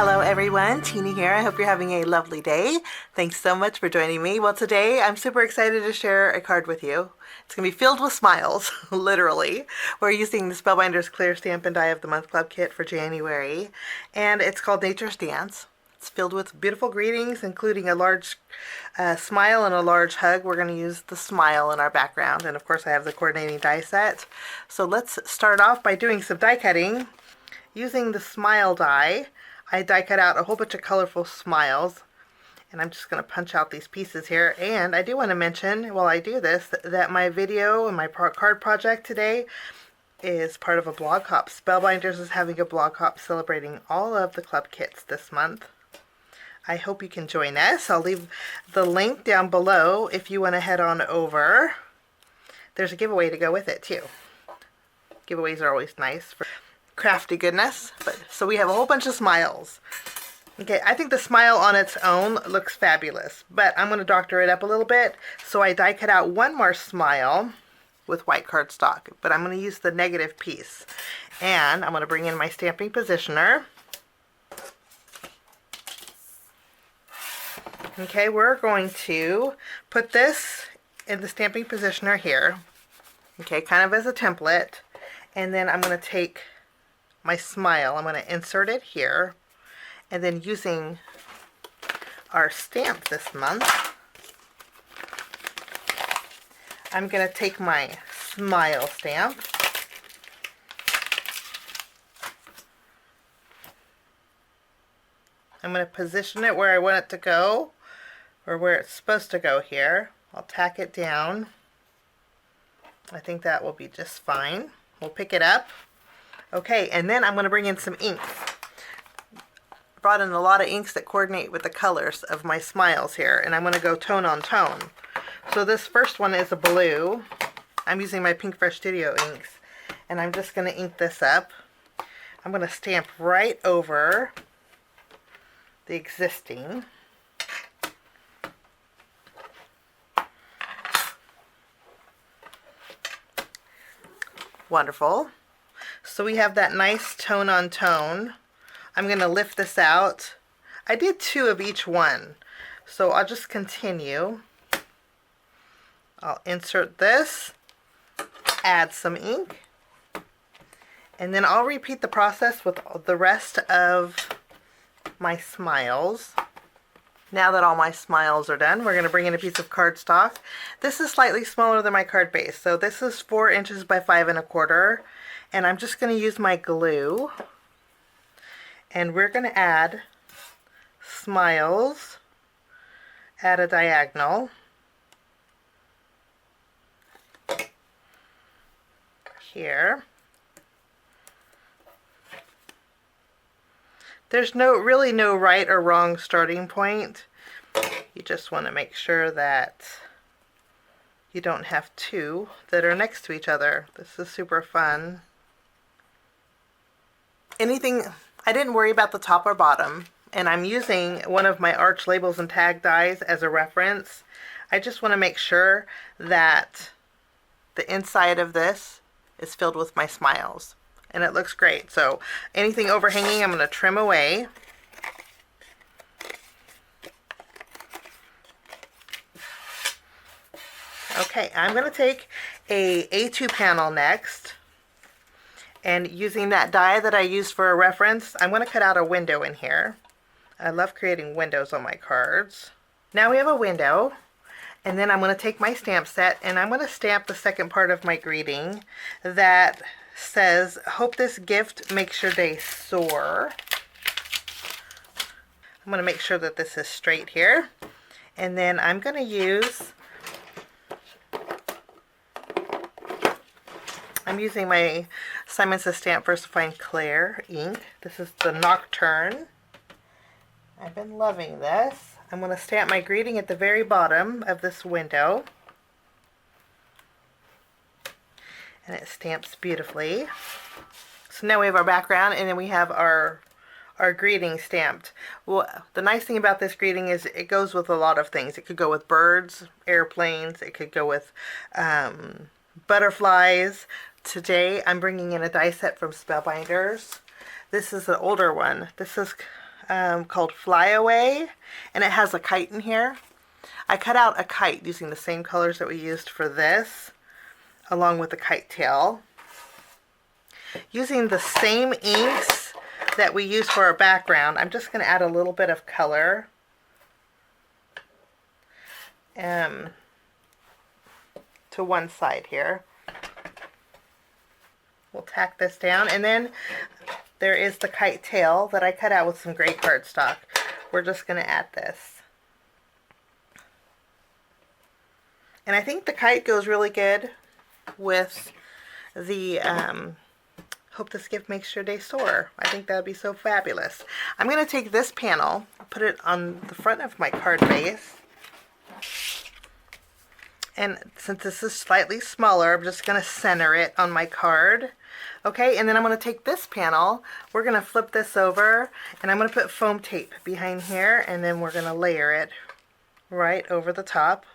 Hello everyone, Tina here. I hope you're having a lovely day. Thanks so much for joining me. Well, today I'm super excited to share a card with you. It's going to be filled with smiles, literally. We're using the Spellbinders Clear Stamp and Die of the Month Club kit for January, and it's called Nature's Dance. It's filled with beautiful greetings, including a large smile and a large hug. We're going to use the smile in our background, and of course I have the coordinating die set. So let's start off by doing some die cutting. Using the smile die, I die cut out a whole bunch of colorful smiles, and I'm just going to punch out these pieces here. And I do want to mention, while I do this, that my video and my card project today is part of a blog hop. Spellbinders is having a blog hop celebrating all of the club kits this month. I hope you can join us. I'll leave the link down below if you want to head on over. There's a giveaway to go with it too. Giveaways are always nice for crafty goodness. So we have a whole bunch of smiles. Okay, I think the smile on its own looks fabulous, but I'm going to doctor it up a little bit. So I die cut out one more smile with white cardstock, but I'm going to use the negative piece. And I'm going to bring in my stamping positioner. Okay, we're going to put this in the stamping positioner here. Okay, kind of as a template. And then I'm going to take my smile, I'm going to insert it here, and then using our stamp this month, I'm going to take my smile stamp, I'm going to position it where I want it to go, or where it's supposed to go here. I'll tack it down. I think that will be just fine. We'll pick it up. Okay, and then I'm going to bring in some inks. Brought in a lot of inks that coordinate with the colors of my smiles here, and I'm going to go tone on tone. So this first one is a blue. I'm using my PINKFRESH Studio inks, and I'm just going to ink this up. I'm going to stamp right over the existing. Wonderful. So we have that nice tone on tone. I'm going to lift this out. I did 2 of each one, so I'll just continue. I'll insert this, add some ink, and then I'll repeat the process with the rest of my smiles. Now that all my smiles are done, we're going to bring in a piece of cardstock. This is slightly smaller than my card base, so this is 4 inches by 5 1/4. And I'm just going to use my glue, and we're going to add smiles at a diagonal here. There's really no right or wrong starting point. You just want to make sure that you don't have 2 that are next to each other. This is super fun. I didn't worry about the top or bottom, and I'm using one of my arch labels and tag dies as a reference. I just want to make sure that the inside of this is filled with my smiles, and it looks great. So anything overhanging, I'm going to trim away. Okay, I'm going to take a A2 panel next. And using that die that I used for a reference, I'm going to cut out a window in here. I love creating windows on my cards. Now we have a window, and then I'm going to take my stamp set, and I'm going to stamp the second part of my greeting that says, "Hope this gift makes your day soar." I'm going to make sure that this is straight here. And then I'm going to use, I'm using my Simon Says Stamp Versifying Clair ink. This is the Nocturne. I've been loving this. I'm going to stamp my greeting at the very bottom of this window. And it stamps beautifully. So now we have our background, and then we have our greeting stamped. Well, the nice thing about this greeting is it goes with a lot of things. It could go with birds, airplanes, it could go with butterflies. Today I'm bringing in a die set from Spellbinders. This is an older one. This is called Fly Away, and it has a kite in here. I cut out a kite using the same colors that we used for this, along with the kite tail. Using the same inks that we used for our background, I'm just going to add a little bit of color. To one side here. We'll tack this down, and then there is the kite tail that I cut out with some gray cardstock. We're just going to add this. And I think the kite goes really good with the Hope This Gift Makes Your Day soar. I think that would be so fabulous. I'm going to take this panel, put it on the front of my card base. And since this is slightly smaller, I'm just going to center it on my card. Okay, and then I'm going to take this panel, we're going to flip this over, and I'm going to put foam tape behind here, and then we're going to layer it right over the top.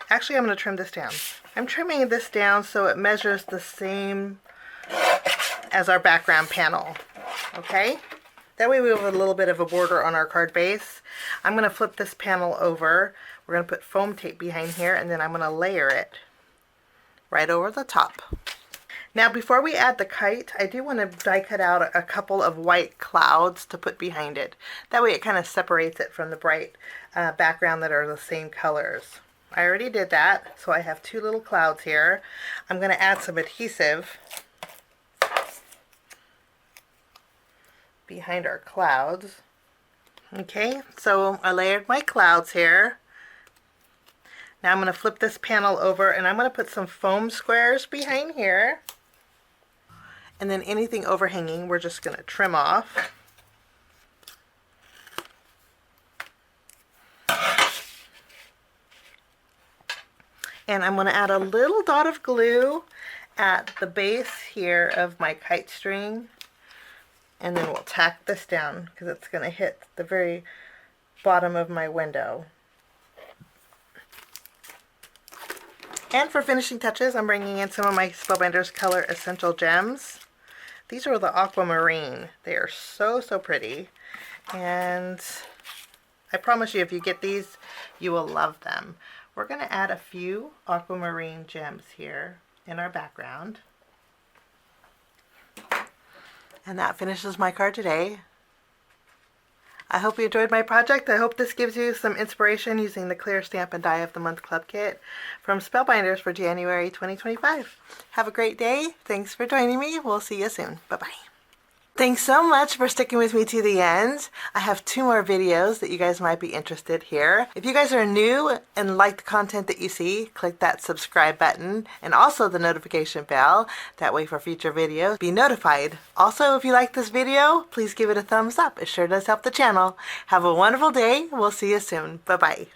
Actually, I'm going to trim this down. I'm trimming this down so it measures the same as our background panel. Okay? That way we have a little bit of a border on our card base. I'm going to flip this panel over. We're going to put foam tape behind here, and then I'm going to layer it right over the top. Now before we add the kite, I do want to die cut out a couple of white clouds to put behind it. That way it kind of separates it from the bright background that are the same colors. I already did that, so I have two little clouds here. I'm going to add some adhesive behind our clouds. Okay, so I layered my clouds here. Now I'm going to flip this panel over, and I'm going to put some foam squares behind here. And then anything overhanging, we're just going to trim off. And I'm going to add a little dot of glue at the base here of my kite string. And then we'll tack this down because it's going to hit the very bottom of my window. And for finishing touches, I'm bringing in some of my Spellbinders Color Essential Gems. These are the aquamarine. They are so, so pretty. And I promise you, if you get these, you will love them. We're going to add a few aquamarine gems here in our background. And that finishes my card today. I hope you enjoyed my project. I hope this gives you some inspiration using the Clear Stamp and Die of the Month Club Kit from Spellbinders for January 2025. Have a great day. Thanks for joining me. We'll see you soon. Bye-bye. Thanks so much for sticking with me to the end. I have 2 more videos that you guys might be interested here. If you guys are new and like the content that you see, click that subscribe button and also the notification bell. That way for future videos, be notified. Also, if you like this video, please give it a thumbs up. It sure does help the channel. Have a wonderful day. We'll see you soon. Bye-bye.